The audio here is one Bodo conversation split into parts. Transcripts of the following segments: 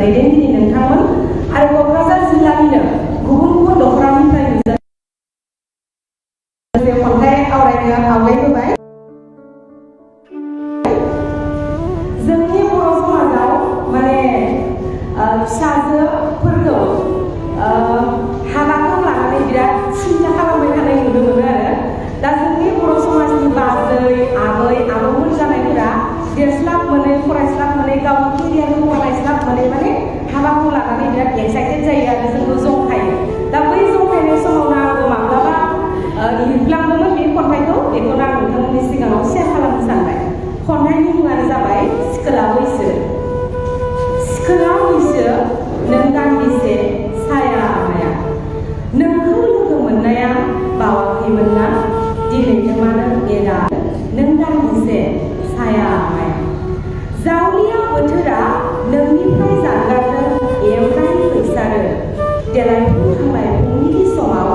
दैदेनगिरि नोंथांमोन आरो क'क्राझार जिल्लानिनो गुबुन गुबुन दख'रानिफ्राय खन्थाइ आवरायनो आवगायबोबाय। जोंनि बर' समाजाव माने फिसाजोफोरखौ हाबाखौ लानानै बिराद सिन्था खालामबाय थानाय नुनो मोनो आरो दा जोंनि बर' समाजनि बाजै आबै आबौमोन जानायफोरा देरस्लाब मोनै फरायस्लाब मोनै गावनि केरियारखौ बानायस्लाब मोनै माने हाबाखौ लानानै बिराद एक्साइटेड जायो आरो जोंखौ जंखायो। दा बै जंखायनाय समावनो आंबो माब्लाबा लिरलांदोंमोन बे खन्थाइखौ, बेखौनो आं नोंथांमोननि सिगाङाव शेयार खालामनो सानबाय। खन्थाइनि मुङानो जाबाय सिखोला बैसो। सिखोला बैसो नों दान्दिसे साया माया, नोंखौ लोगो मोननाया बावाखैमोन ना दिनैनो मानो नेरा नों दान्दिसे साया माया। जावलिया बोथोरा नोंनिफ्राय जानगारनो एवनाय फैसारो, देलायफुहांनाय फुंनि समाव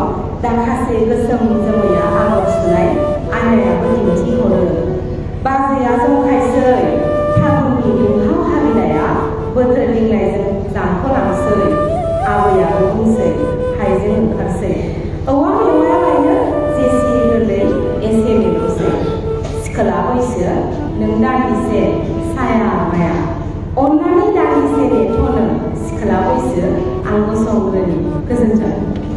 दाखासे गोसोम जोमैया आगर सुनाय आयनायाबो दिन्थिहरो। बाजैया जंखायसै फागुननि दुंहाव हाबिलाया बोथोर लिंनायजों जांखलांसै, आबैयाबो बुंसै हाइजें ओंखारसै, औवा मेवाया लायनो जेसे गोरलै एसे मेलौसै। सिखोला बैसो नों दान्दिसे साया माया, अन्नानै दान्दिसे नेथ'नो सिखोला बैसो आं गसंग्रोनि। गोजोन्थों।